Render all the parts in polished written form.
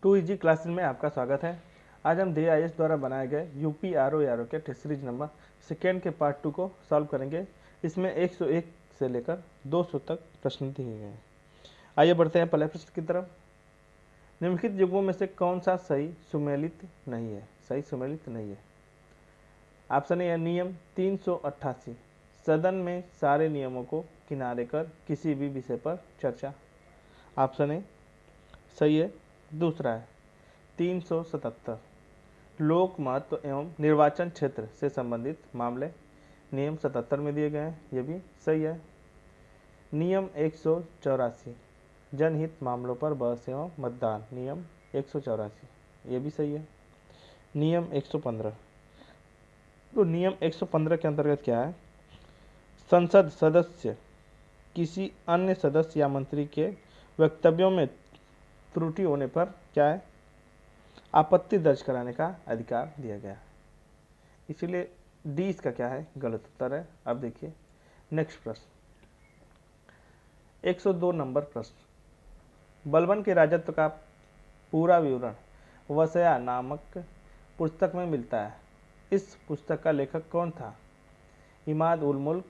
To easy classes में आपका स्वागत है। आज हम DIS द्वारा बनाए गए यूपी आर के टेस्ट सीरीज नंबर सेकेंड के पार्ट 2 को सॉल्व करेंगे। इसमें 101 से लेकर 200 तक प्रश्न दिए गए हैं। आइए बढ़ते हैं पहले प्रश्न की तरफ। निम्नलिखित युग्मों में से कौन सा सही सुमेलित नहीं है? सही सुमेलित नहीं है। ऑप्शन ए नियम 388, सदन में सारे नियमों को किनारे कर किसी भी विषय पर चर्चा। ऑप्शन ए सही है। दूसरा है 377, लोक महत्व एवं निर्वाचन क्षेत्र से संबंधित मामले नियम 77 में दिए गए हैं, ये भी सही है। नियम 184, जनहित मामलों पर बहस एवं मतदान नियम 184, ये भी सही है। नियम 115, तो नियम 115 के अंतर्गत क्या है? संसद सदस्य किसी अन्य सदस्य या मंत्री के वक्तव्यों में त्रुटि होने पर क्या है? आपत्ति दर्ज कराने का अधिकार दिया गया। इसलिए डी इसका क्या है? गलत उत्तर है। अब देखिए नेक्स्ट प्रश्न, 102 नंबर प्रश्न। बलबन के राजत्व का पूरा विवरण वसया नामक पुस्तक में मिलता है। इस पुस्तक का लेखक कौन था? इमाद उल मुल्क,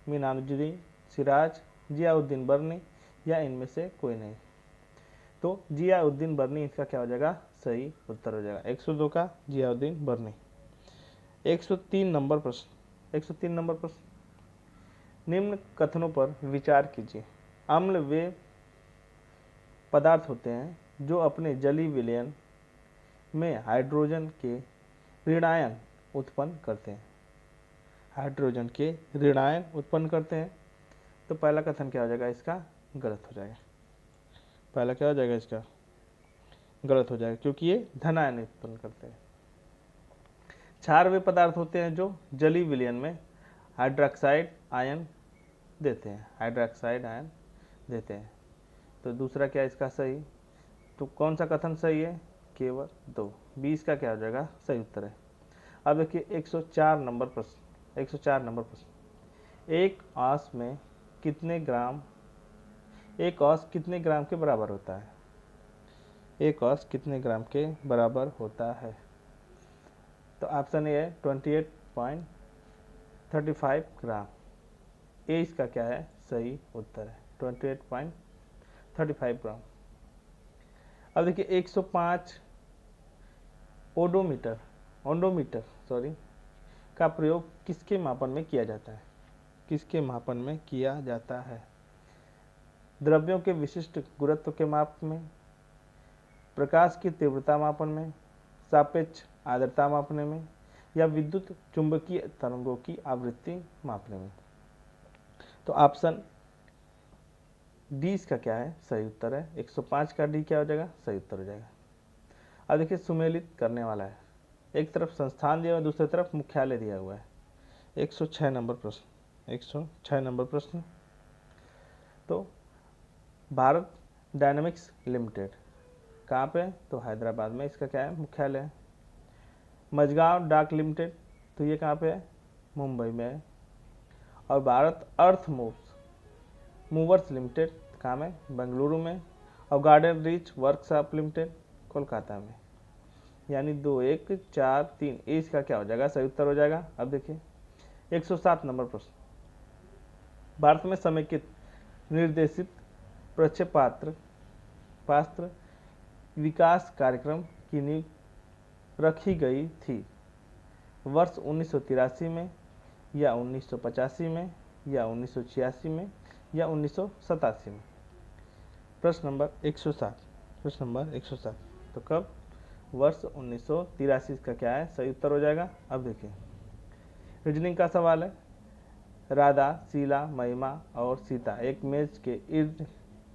मीनाजुद्दीन सिराज, जियाउद्दीन बर्नी या इनमें से कोई नहीं। तो जियाउद्दीन बर्नी इसका क्या हो जाएगा? सही उत्तर हो जाएगा। 102 का जियाउद्दीन बर्नी। 103 नंबर प्रश्न, 103 नंबर प्रश्न। निम्न कथनों पर विचार कीजिए। अम्ल वे पदार्थ होते हैं जो अपने जलीय विलयन में हाइड्रोजन के ऋणायन उत्पन्न करते हैं। हाइड्रोजन के ऋणायन उत्पन्न करते हैं। तो पहला कथन क्या हो जाएगा? इसका गलत हो जाएगा। पहला क्या हो जाएगा? इसका गलत हो जाएगा, क्योंकि ये धनायन उत्पन्न करते हैं। क्षार वे पदार्थ होते हैं जो जलीय विलयन में हाइड्रोक्साइड आयन देते हैं, हाइड्रोक्साइड आयन देते हैं। तो दूसरा क्या इसका सही? तो कौन सा कथन सही है? केवल 2। 20 का क्या हो जाएगा? सही उत्तर है। अब देखिए 104 नंबर प्रश्न, 104 नंबर प्रश्न। एक औंस में कितने ग्राम, एक औंस कितने ग्राम के बराबर होता है? एक औंस कितने ग्राम के बराबर होता है? तो ऑप्शन ए है 28.35 ग्राम। ए इसका क्या है? सही उत्तर है, 28.35 ग्राम। अब देखिए 105 ओडोमीटर का प्रयोग किसके मापन में किया जाता है? किसके मापन में किया जाता है? द्रव्यों के विशिष्ट गुरुत्व के माप में, प्रकाश की तीव्रता मापन में, सापेक्ष आर्द्रता मापने में या विद्युत चुंबकीय तरंगों की आवृत्ति मापने में। तो ऑप्शन डी इसका क्या है? सही उत्तर है। 105 का डी क्या हो जाएगा? सही उत्तर हो जाएगा। अब देखिए सुमेलित करने वाला है। एक तरफ संस्थान दिया हुआ है, दूसरी तरफ मुख्यालय दिया हुआ है। 106 नंबर प्रश्न, 106 नंबर प्रश्न। तो भारत डायनामिक्स लिमिटेड कहाँ पे? तो हैदराबाद में इसका क्या है? मुख्यालय है। मझगांव डाक लिमिटेड, तो ये कहाँ पे है? मुंबई में है। और भारत अर्थ मूवर्स लिमिटेड कहाँ में? बेंगलुरु में। और garden reach workshop limited Kolkata में। यानी 2, 1, 4, 3 इसका क्या हो जाएगा? सही उत्तर हो जाएगा। अब देखिए 107 नंबर प्रश्न। भारत में समेकित निर्देशित प्रक्षेपास्त्र विकास कार्यक्रम की नींव रखी गई थी वर्ष 1983 में या 1985 में या 1986 में या 1987 में। प्रश्न नंबर 107, प्रश्न नंबर 107। तो कब? वर्ष 1983 का क्या है? सही उत्तर हो जाएगा। अब देखिए रीजनिंग का सवाल है। राधा, शीला, महिमा और सीता एक मेज के इर्द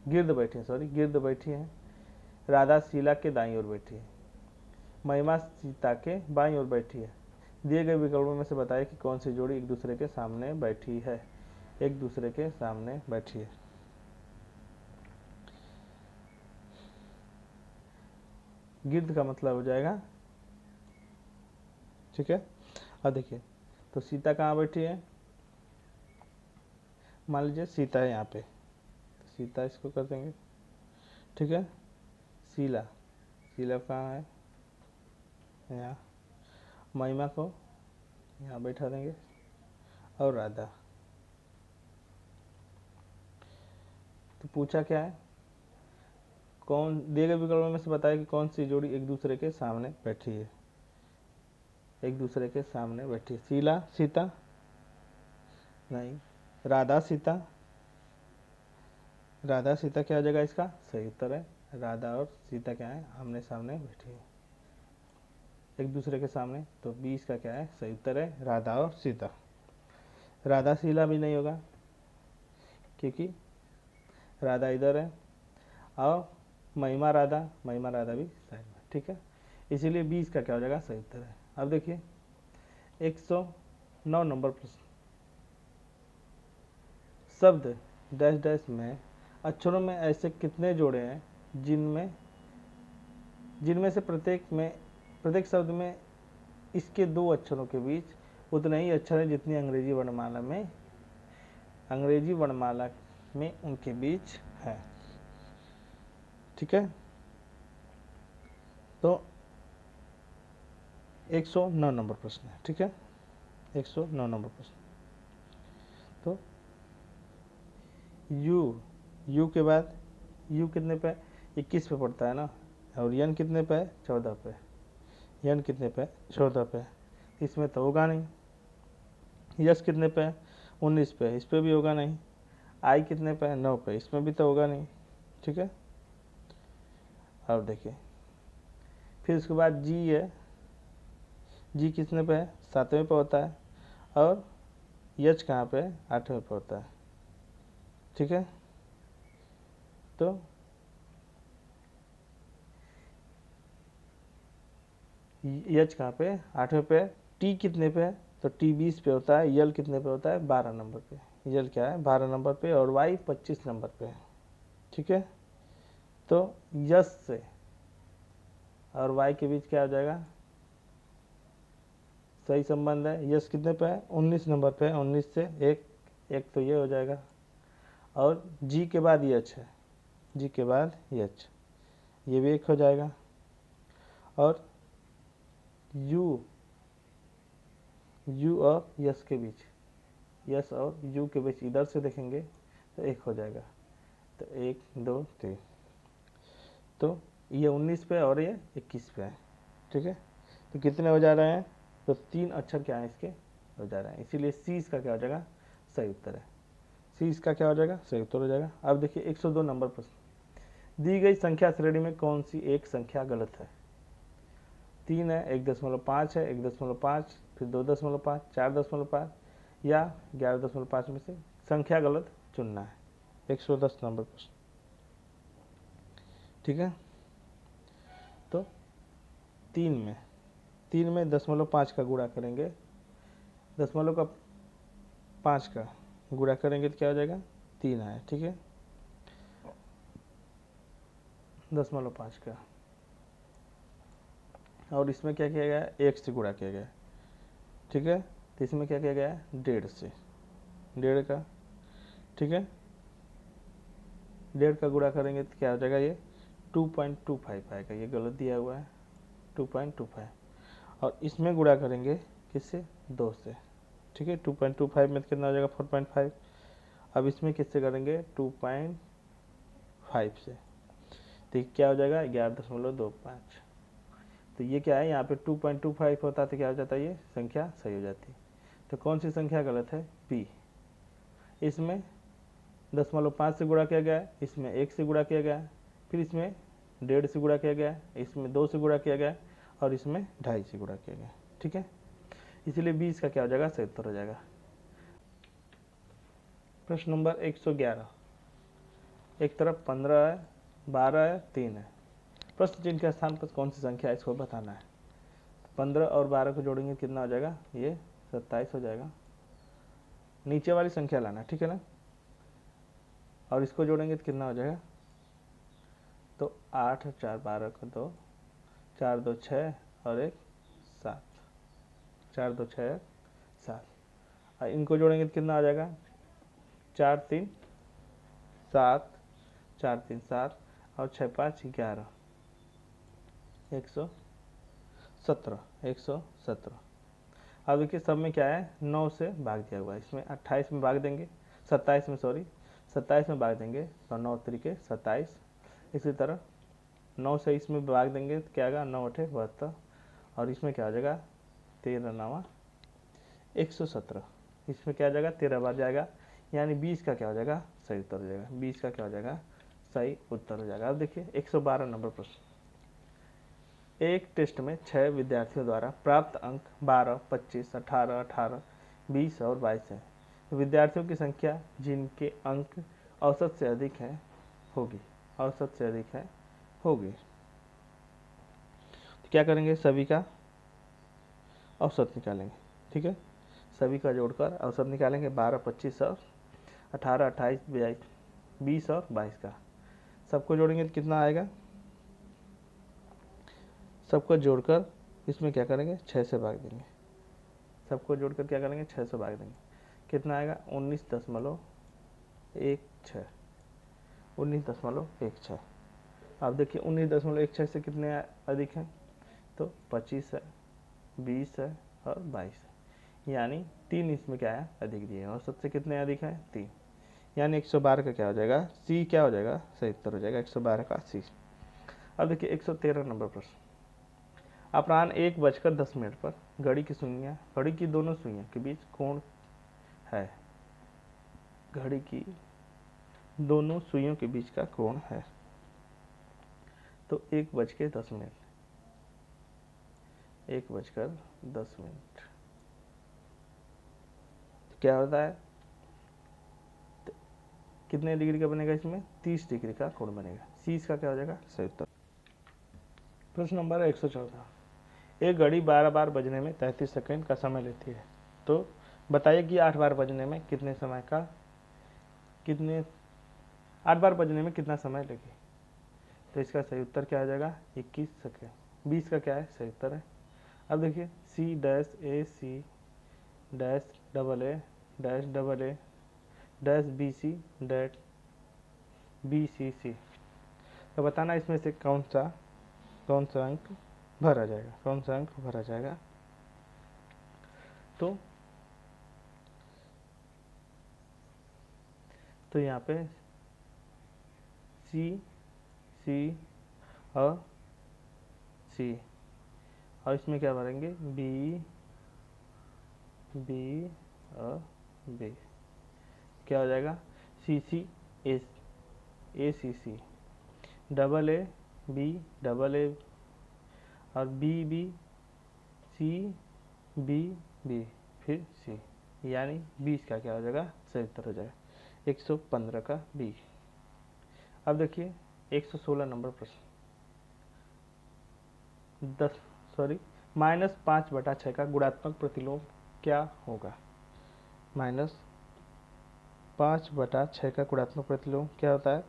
गिर्द बैठी हैं। राधा शीला के दाईं ओर बैठी है, महिमा सीता के बाईं ओर बैठी है। दिए गए विकल्पों में से बताइए कि कौन सी जोड़ी एक दूसरे के सामने बैठी है? एक दूसरे के सामने बैठी है। गिर्द का मतलब हो जाएगा, ठीक है। अब देखिए तो सीता कहाँ बैठी है? मान लीजिए सीता है यहाँ पे, तो सीता इसको कर देंगे, ठीक है। शीला, शीला कहाँ है, यहाँ। महिमा को यहाँ बैठा देंगे और राधा। तो पूछा क्या है, कौन दिए गए विकल्पों में से बताए कि कौन सी जोड़ी एक दूसरे के सामने बैठी है। एक दूसरे के सामने बैठी है, शीला सीता नहीं, राधा सीता। राधा सीता क्या हो जाएगा, इसका सही उत्तर है। राधा और सीता क्या है, आमने सामने बैठी है एक दूसरे के सामने। तो 20 का क्या है, सही उत्तर है राधा और सीता। राधा शीला भी नहीं होगा क्योंकि राधा इधर है और महिमा राधा भी साइड में, ठीक है। इसीलिए 20 का क्या हो जाएगा, सही उत्तर है। अब देखिए 109 नंबर प्रश्न। शब्द डैश डैश में अक्षरों में ऐसे कितने जोड़े हैं जिनमें जिनमें से प्रत्येक शब्द में इसके दो अक्षरों के बीच उतने ही अक्षर हैं जितनी अंग्रेजी वर्णमाला में उनके बीच है, ठीक है। तो 109 नंबर प्रश्न है, ठीक है। 109 नंबर प्रश्न। तो यू के बाद यू कितने पे, 21 पे पड़ता है ना, और यन कितने पे है, 14 पे। यन कितने पे, 14 पे। इसमें तो होगा नहीं। यस कितने पे है, 19 पे, इस पे भी होगा नहीं। आई कितने पे है, 9 पे, इसमें भी तो होगा नहीं, ठीक है। अब देखिए फिर उसके बाद जी है, जी कितने पे है, 7वें पे होता है। और यच कहाँ पे है, 8वें पे होता है, ठीक है। तो यच कहाँ पे, 8वें पे। टी कितने पे है, तो टी 20 पे होता है। यल कितने पे होता है, 12 नंबर पे। यल क्या है, 12 नंबर पे। और वाई 25 नंबर पे है, ठीक है। तो यस से और वाई के बीच क्या हो जाएगा, सही संबंध है। यस कितने पे है, 19 नंबर पे है। 19 से एक तो ये हो जाएगा। और जी के बाद यच है, जी के बाद यच, ये भी एक हो जाएगा। और यू और यस के बीच, यस और यू के बीच इधर से देखेंगे तो एक हो जाएगा। तो 1 2 3। तो ये 19 पे और ये 21 पे है, ठीक है। तो कितने हो जा रहे हैं, तो 3 अक्षर क्या है इसके हो जा रहे हैं। इसीलिए सी इसका क्या हो जाएगा, सही उत्तर है। सी इसका क्या हो जाएगा, सही उत्तर हो जाएगा। अब देखिए 102 नंबर प्रश्न। दी गई संख्या श्रेणी में कौन सी एक संख्या गलत है। 3 है, 1.5 है, 1.5, फिर 2.5, 4.5 या 11.5 में से संख्या गलत चुनना है। 110 नंबर प्रश्न, ठीक है। तो 3 में 0.5 का गुणा करेंगे, 0.5 का गुणा करेंगे तो क्या हो जाएगा, 3 आए, ठीक है। 0.5 का, और इसमें क्या किया गया है, 1 से गुणा किया गया है, ठीक है। तो इसमें क्या किया गया है, 1.5 से, 1.5 का, ठीक है। 1.5 का गुणा करेंगे तो क्या हो जाएगा, ये 2.25 आएगा। ये गलत दिया हुआ है, 2.25। और इसमें गुणा करेंगे किससे, 2 से, ठीक है। 2.25 में कितना हो जाएगा, 4.5। अब इसमें किससे करेंगे, 2.5 से, तो क्या हो जाएगा, 11.25। तो ये क्या है, यहाँ पे 2.25 होता तो क्या हो जाता है, ये संख्या सही हो जाती। तो कौन सी संख्या गलत है, पी। इसमें 0.5 से गुणा किया गया है, इसमें 1 से गुणा किया गया है, फिर इसमें 1.5 से गुणा किया गया है, इसमें 2 से गुणा किया गया है, और इसमें 2.5 से गुणा किया गया है, ठीक है। इसीलिए 20 का क्या हो जाएगा, 77 हो जाएगा। प्रश्न नंबर 111। एक तरफ 15 है, 12 है, 3 है। प्रश्न चिन्ह के स्थान पर कौन सी संख्या है, इसको बताना है। 15 और 12 को जोड़ेंगे कितना हो जाएगा, ये 27 हो जाएगा। नीचे वाली संख्या लाना, ठीक है ना। और इसको जोड़ेंगे तो कितना हो जाएगा, तो 8 और 4 12 का 2, 4 2 6 और 1 7, 4 2 6 7। और इनको जोड़ेंगे तो कितना आ जाएगा, 4 3 7, 4 3 7 और 6 5 11। 117। अब देखिए सब में क्या है, 9 से भाग दिया हुआ है, इसमें 28 में भाग देंगे, 27 में, सॉरी 27 में भाग देंगे तो 9 तरीके 27। इसी तरह 9 से इसमें भाग देंगे तो क्या आएगा, 9 8 72, और इसमें क्या हो जाएगा, 13 9 117। इसमें क्या आ जाएगा, 13 बार जाएगा, यानी 20 का क्या हो जाएगा, सही उत्तर हो जाएगा। 20 का क्या हो जाएगा, सही उत्तर हो जाएगा। अब देखिए 112 नंबर प्रश्न। एक टेस्ट में 6 विद्यार्थियों द्वारा प्राप्त अंक 12, 25, 18, 18, 20 और 22 है। विद्यार्थियों की संख्या जिनके अंक औसत से अधिक है होगी, औसत से अधिक है होगी। तो क्या करेंगे, सभी का औसत निकालेंगे, ठीक है, सभी का जोड़कर औसत निकालेंगे। 12, 25 और 18, 28, 20 और 22 का सबको जोड़ेंगे तो कितना आएगा, सबको जोड़कर इसमें क्या करेंगे, 6 से भाग देंगे। सबको जोड़कर क्या करेंगे, 6 से भाग देंगे, कितना आएगा, 19.16। 19.16। अब देखिए 19.16 से कितने अधिक हैं, तो 25 है, 20 है और 22 है, यानी 3 इसमें क्या है, अधिक दिए हैं। और सबसे कितने अधिक हैं, 3, यानी 112 का क्या हो जाएगा, सी क्या हो जाएगा, सही उत्तर हो जाएगा 112 का सी। अब देखिए 113 नंबर प्रश्न। अपराह्न 1:10 पर घड़ी की सुइयां, घड़ी की दोनों सुइयों के बीच कोण है, घड़ी की दोनों सुइयों के बीच का कोण है, तो 1:10, 1:10 तो क्या होता है, कितने डिग्री का बनेगा, इसमें 30 डिग्री का कोण बनेगा। सी इसका क्या हो जाएगा, सही उत्तर। प्रश्न नंबर 114। एक घड़ी 12 बार बजने में 33 सेकंड का समय लेती है, तो बताइए कि 8 बार बजने में कितने समय का, कितने 8 बार बजने में कितना समय लगे। तो इसका सही उत्तर क्या हो जाएगा, 21 सेकेंड। 20 का क्या है, सही उत्तर है। अब देखिए C dash A C dash double A dash double A dash B C dash B C C, तो बताना इसमें से कौन सा अंक भरा जाएगा, कौन सा अंक भरा जाएगा। तो यहाँ पे सी सी और सी, और इसमें क्या भरेंगे, बी बी और बी, क्या हो जाएगा, C C A C C, double A B double A, और B B C B B फिर सी, यानी 20 का क्या हो जाएगा, सही उत्तर हो जाएगा 115 का बी। अब देखिए 116 नंबर प्रश्न। -5/6 का गुणात्मक प्रतिलोम क्या होगा। -5/6 का गुणात्मक प्रतिलोम क्या होता है,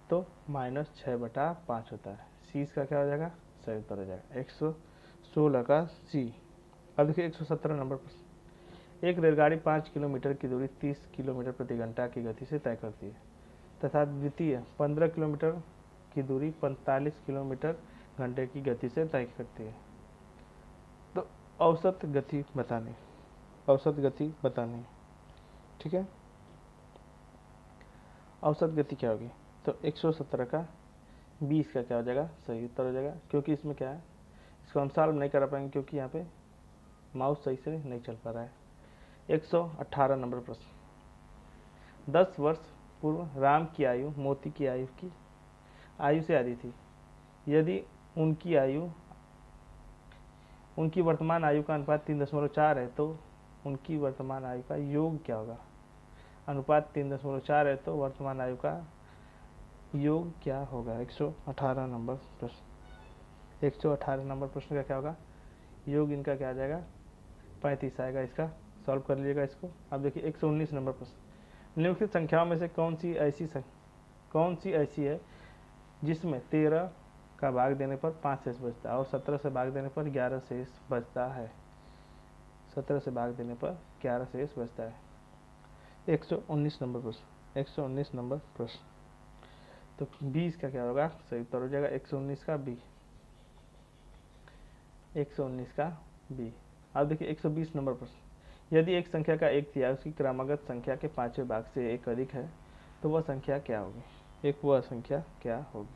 तो -6/5 होता है। सी इसका क्या हो जाएगा, सही उत्तर हो जाएगा 116 का सी। अब देखिए 117 नंबर प्रश्न। एक रेलगाड़ी 5 किलोमीटर की दूरी 30 किलोमीटर प्रति घंटा की गति से तय करती है तथा द्वितीय 15 किलोमीटर की दूरी 45 किलोमीटर घंटे की गति से तय करती है, तो औसत गति बतानी, औसत गति बतानी, ठीक है। औसत गति क्या होगी, तो 117 का 20 का क्या हो जाएगा, सही उत्तर हो जाएगा, क्योंकि इसमें क्या है, इसको हम सॉल्व नहीं कर पाएंगे क्योंकि यहाँ पे माउस सही से नहीं चल पा रहा है। 118 नंबर प्रश्न। 10 वर्ष पूर्व राम की आयु मोती की आयु से आधी थी। यदि उनकी वर्तमान आयु का अनुपात 3.4 है तो उनकी वर्तमान आयु का योग क्या होगा। अनुपात 3.4 है तो वर्तमान आयु का योग क्या होगा। 118 नंबर प्रश्न। 118 नंबर प्रश्न का क्या होगा, योग इनका क्या आ जाएगा, 35 आएगा। इसका सॉल्व कर लीजिएगा इसको। अब देखिए 119 नंबर प्रश्न। निम्नलिखित संख्याओं में से कौन सी ऐसी है जिसमें 13 का भाग देने पर 5 शेष बचता है और 17 से भाग देने पर 11 शेष बचता है। 17 से भाग देने पर 11 शेष बचता है। 119 नंबर प्रश्न। 119 नंबर प्रश्न, तो 20 का क्या होगा, सही उत्तर हो जाएगा 119 का बी। 119 का बी। अब देखिए 120 नंबर प्रश्न, यदि एक संख्या का एक तिहाई उसकी क्रमागत संख्या के पांचवें भाग से एक अधिक है तो वह संख्या क्या होगी? वह संख्या क्या होगी?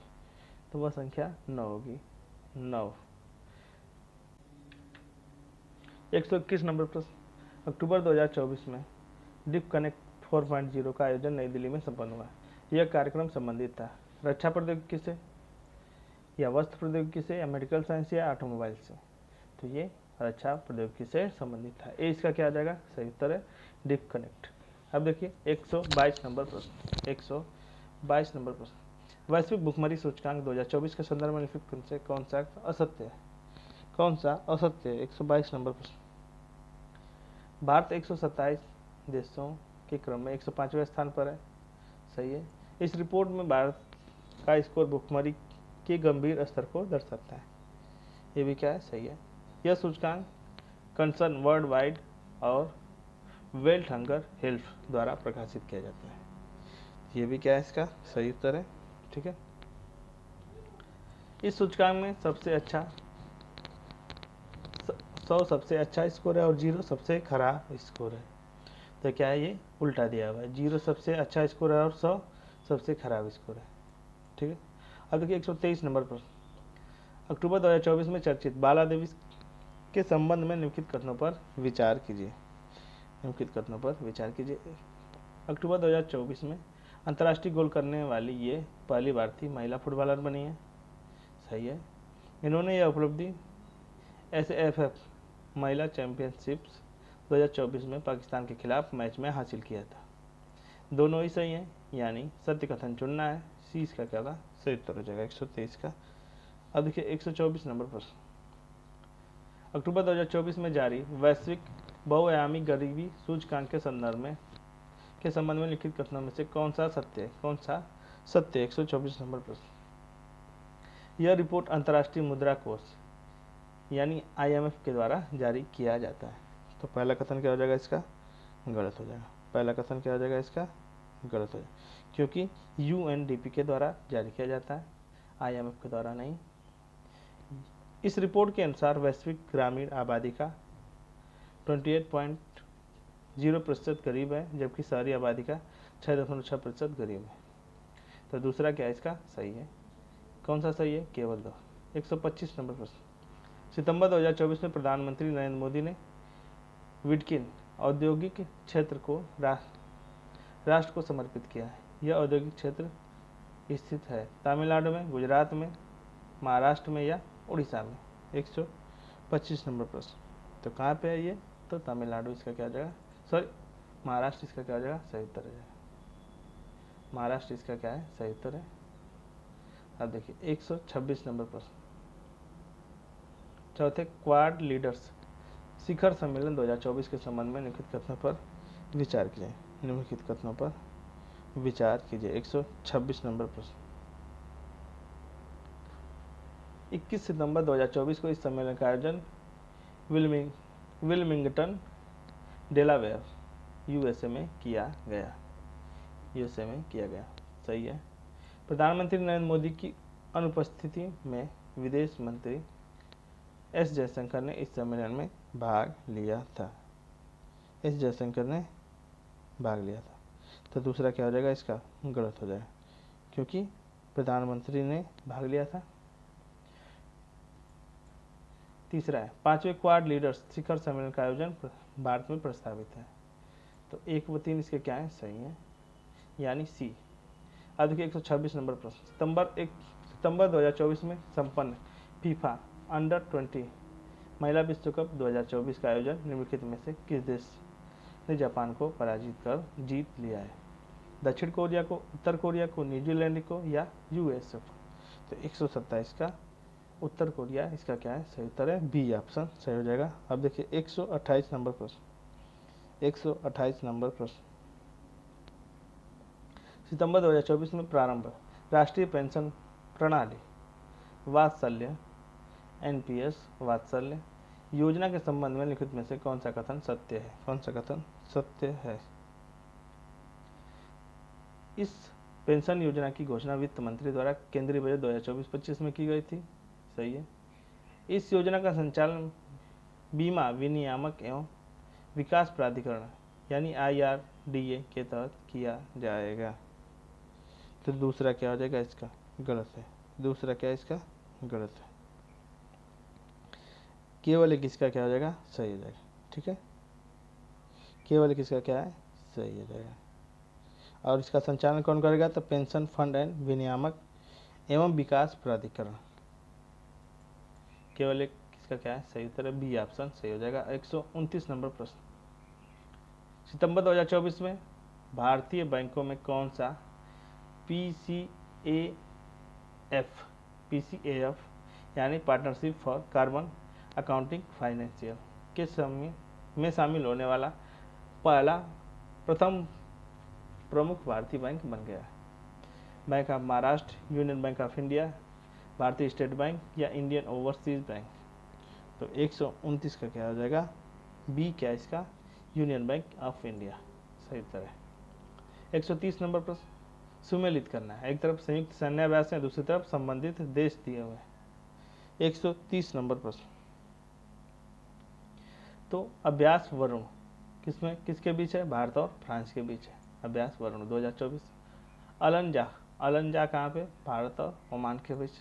तो वह संख्या 9 होगी, 9। 121 नंबर प्रश्न, अक्टूबर 2024 में डिप कनेक्ट 4.0 का आयोजन नई दिल्ली में संपन्न हुआ। यह कार्यक्रम संबंधित था रक्षा प्रौद्योगिकी से, या वस्त्र प्रौद्योगिकी से, या मेडिकल साइंस, या ऑटोमोबाइल से। तो ये रक्षा प्रौद्योगिकी से संबंधित था। ए इसका क्या आ जाएगा? सही उत्तर है डिप कनेक्ट। अब देखिए 122 नंबर प्रश्न, 122 नंबर प्रश्न, वैश्विक भुखमरी सूचकांक 2024 के संदर्भ में निम्नलिखित में से कौन सा असत्य है? कौन सा असत्य है? 122 नंबर प्रश्न, भारत 127 देशों के क्रम में 105वें स्थान पर है। सही है। इस रिपोर्ट में भारत का स्कोर भुखमरी के गंभीर स्तर को दर्शाता है। ये भी क्या है? सही है। यह सूचकांक कंसर्न वर्ल्ड वाइड और वर्ल्ड हंगर हेल्थ द्वारा प्रकाशित किया जाता है। ये भी क्या है? इसका सही उत्तर है। ठीक है। इस सूचकांक में सबसे अच्छा 100 सबसे अच्छा स्कोर है और 0 सबसे खराब स्कोर है। तो क्या है? ये उल्टा दिया हुआ है, 0 सबसे अच्छा स्कोर है और 100 सबसे खराब स्कोर है। ठीक है। अब देखिए 123 नंबर पर, अक्टूबर 2024 में चर्चित बाला देवी के संबंध में निम्नलिखित कथनों पर विचार कीजिए। निम्नलिखित कथनों पर विचार कीजिए। अक्टूबर 2024 में अंतर्राष्ट्रीय गोल करने वाली ये पहली भारतीय महिला फुटबॉलर बनी है। सही है। इन्होंने यह उपलब्धि SAFF महिला चैंपियनशिप्स 2024 में पाकिस्तान के खिलाफ मैच में हासिल किया था। दोनों ही सही हैं, यानी सत्य कथन चुनना है। सी इसका क्या होगा? सही उत्तर हो जाएगा 123 का। अब देखिए 124 नंबर प्रश्न, अक्टूबर 2024 में जारी वैश्विक बहुआयामी गरीबी सूचकांक के संबंध में लिखित कथनों में से कौन सा सत्य है? कौन सा सत्य? 124 नंबर प्रश्न, यह रिपोर्ट अंतर्राष्ट्रीय मुद्रा कोष यानी IMF के द्वारा जारी किया जाता है। तो पहला कथन क्या हो जाएगा? इसका गलत हो जाएगा। पहला कथन क्या हो जाएगा? इसका गलत हो जाएगा, क्योंकि UNDP के द्वारा जारी किया जाता है, IMF के द्वारा नहीं। इस रिपोर्ट के अनुसार वैश्विक ग्रामीण आबादी का 28.0% गरीब है, जबकि शहरी आबादी का 6.6% गरीब है। तो दूसरा क्या है? इसका सही है। कौन सा सही है? केवल 2। 125 नंबर प्रश्न, सितंबर 2024 में प्रधानमंत्री नरेंद्र मोदी ने विडकिन औद्योगिक क्षेत्र को राष्ट्र को समर्पित किया है। यह औद्योगिक क्षेत्र स्थित है तमिलनाडु में, गुजरात में, महाराष्ट्र में, या उड़ीसा में। 125 नंबर प्रश्न, तो कहाँ पे है ये? तो तमिलनाडु इसका क्या हो जाएगा? सॉरी, महाराष्ट्र इसका क्या हो जाएगा? सही उत्तर हो जाएगा। महाराष्ट्र इसका क्या है? सही उत्तर है। अब देखिए 126 नंबर प्रश्न, चौथे क्वाड लीडर्स शिखर सम्मेलन 2024 के संबंध में निम्नलिखित कथनों पर विचार कीजिए। निम्नलिखित कथनों पर विचार कीजिए। 126 नंबर प्रश्न, 21 सितंबर 2024 को इस सम्मेलन का आयोजन विल्मिंगटन, डेलावेयर, USA में किया गया। सही है। प्रधानमंत्री नरेंद्र मोदी की अनुपस्थिति में विदेश मंत्री S जयशंकर ने इस सम्मेलन में भाग लिया था। तो दूसरा क्या हो जाएगा? इसका गलत हो जाएगा, क्योंकि प्रधानमंत्री ने भाग लिया था। तीसरा है, 5वें क्वाड लीडर्स शिखर सम्मेलन का आयोजन भारत में प्रस्तावित है। तो 1 व 3 इसके क्या है? सही है, यानी सी। अब देखिए 126 नंबर प्रश्न, सितंबर 2024 में संपन्न फीफा अंडर-20 महिला विश्व कप 2024 का आयोजन निम्नलिखित में से किस देश ने जापान को पराजित कर जीत लिया है? दक्षिण कोरिया को, उत्तर कोरिया को, न्यूजीलैंड को, या USA को? तो 127 का उत्तर कोरिया इसका क्या है? सही उत्तर है बी ऑप्शन सही हो जाएगा। अब देखिए 128 नंबर प्रश्न, 128 नंबर प्रश्न, सितंबर 2024 में प्रारंभ राष्ट्रीय पेंशन प्रणाली वात्सल्य NPS वात्सल्य योजना के संबंध में लिखित में से कौन सा कथन सत्य है? कौन सा कथन सत्य है? इस पेंशन योजना की घोषणा वित्त मंत्री द्वारा केंद्रीय बजट 2024-25 में की गई थी। सही है। इस योजना का संचालन बीमा विनियामक एवं विकास प्राधिकरण यानी IRDA के तहत किया जाएगा। तो दूसरा क्या हो जाएगा इसका? गलत है। दूसरा क्या है इसका? गलत है। केवल एक इसका क्या हो जाएगा? सही हो जाएगा। ठीक है, केवल एक इसका क्या है? सही हो जाएगा। और इसका संचालन कौन करेगा? तो पेंशन फंड एंड विनियामक एवं विकास प्राधिकरण। केवल एक इसका क्या है? सही उत्तर है बी ऑप्शन सही हो जाएगा। 129 नंबर प्रश्न, सितंबर 2024 में भारतीय बैंकों में कौन सा PCAF यानी partnership for carbon accounting financial के समय में शामिल होने वाला प्रथम प्रमुख भारतीय बैंक बन गया है? Bank of Maharashtra, union bank of India, भारतीय स्टेट बैंक या इंडियन ओवरसीज बैंक? तो 129 का क्या हो जाएगा? बी क्या इसका? यूनियन बैंक ऑफ इंडिया सही उत्तर है। 130 नंबर प्रश्न, सुमेलित करना है। एक तरफ संयुक्त सैन्य अभ्यास है, दूसरी तरफ संबंधित देश दिए हुए हैं। 130 नंबर प्रश्न, तो अभ्यास वरुण किसके बीच है? भारत और फ्रांस के बीच है अभ्यास वरुण 2024। अलंजा कहाँ पे? भारत और ओमान के बीच।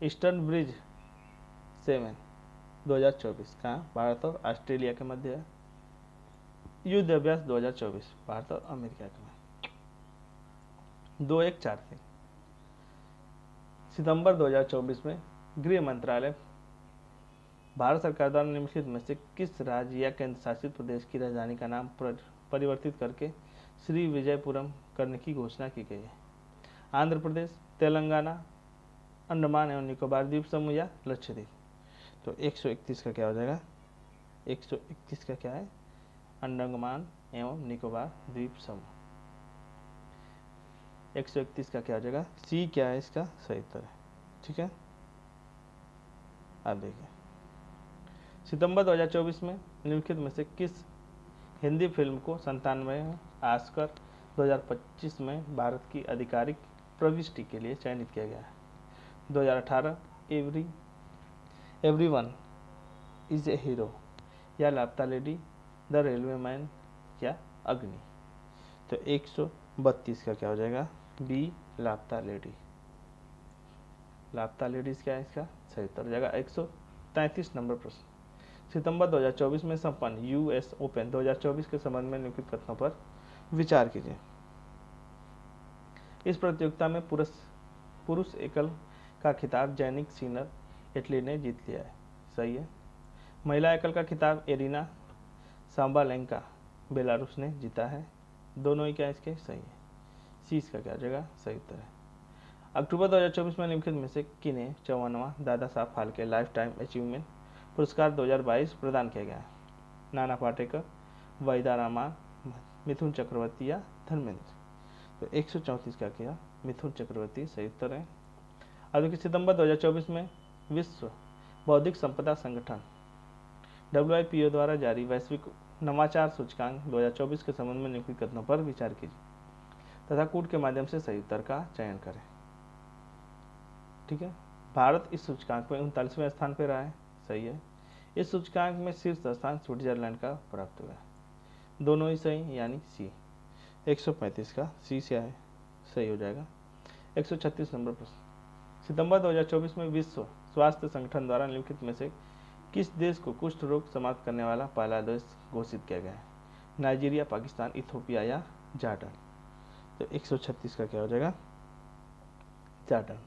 ईस्टर्न ब्रिज 7 2024 कहाँ? भारत और ऑस्ट्रेलिया के मध्य है। युद्ध अभ्यास 2024 भारत और अमेरिका के में। 2143 सितंबर 2024 में गृह मंत्रालय भारत सरकार द्वारा निम्नलिखित में से किस राज्य या केंद्र शासित प्रदेश की राजधानी का नाम परिवर्तित करके श्री विजयपुरम करने की घोषणा की गई है? आंध्र प्रदेश, तेलंगाना, अंडमान एवं निकोबार द्वीप समूह या लक्षद्वीप? तो 131 का क्या हो जाएगा? 131 का क्या है? अंडमान एवं निकोबार द्वीप समूह। 131 का क्या हो जाएगा? सी क्या है इसका? सही उत्तर है। ठीक है, आप देखिए, सितंबर 2024 में निम्नलिखित में से किस हिंदी फिल्म को 97वें में ऑस्कर 2025 में भारत की आधिकारिक प्रविष्टि के लिए चयनित किया गया है? 2018 एवरीवन इज ए हीरो या लापता लेडी, द रेलवे मैन या अग्नि? तो 132 का क्या हो जाएगा? बी लापता लेडी। लापता लेडीज क्या है इसका? सही उत्तर हो जाएगा। 133 नंबर प्रश्न, सितंबर 2024 में संपन्न US ओपन 2024 के संबंध में निम्नलिखित कथनों पर विचार कीजिए। इस प्रतियोगिता में पुरुष एकल का खिताब जैनिक सिनर इटली ने जीत लिया है। सही है। महिला एकल का खिताब एरिना सांबालेंका बेलारूस ने जीता है। दोनों ही क्या इसके? सही है। सी इसका क्या जगह? सही उत्तर है। अक्टूबर 2024 में निम्नलिखित में से किन्हें 54वां Dada Saheb Phalke life time achievement पुरस्कार 2022 प्रदान किया गया है? नाना पाटेकर, वहीदा रहमान, मिथुन चक्रवर्ती या धर्मेंद्र? तो 134 का क्या? मिथुन चक्रवर्ती सही उत्तर है। अब देखिए, सितंबर 2024 में विश्व बौद्धिक संपदा संगठन WIPO द्वारा जारी वैश्विक नवाचार सूचकांक 2024 के संबंध में निम्नलिखित कथनों पर विचार कीजिए तथा कूट के माध्यम से सही उत्तर का चयन करें। ठीक है, भारत इस सूचकांक में 39वें स्थान पर रहा है। सही है। इस सूचकांक में शीर्ष स्थान स्विट्जरलैंड का प्राप्त हुआ है। दोनों ही सही यानी सी। 135 का सी से है सही हो जाएगा। 136 नंबर प्रश्न, सितंबर 2024 में विश्व स्वास्थ्य संगठन द्वारा निम्नलिखित में से किस देश को कुष्ठ रोग समाप्त करने वाला पहला देश घोषित किया गया है? नाइजीरिया, पाकिस्तान, इथोपिया या जॉर्डन? तो 136 का क्या हो जाएगा? जॉर्डन।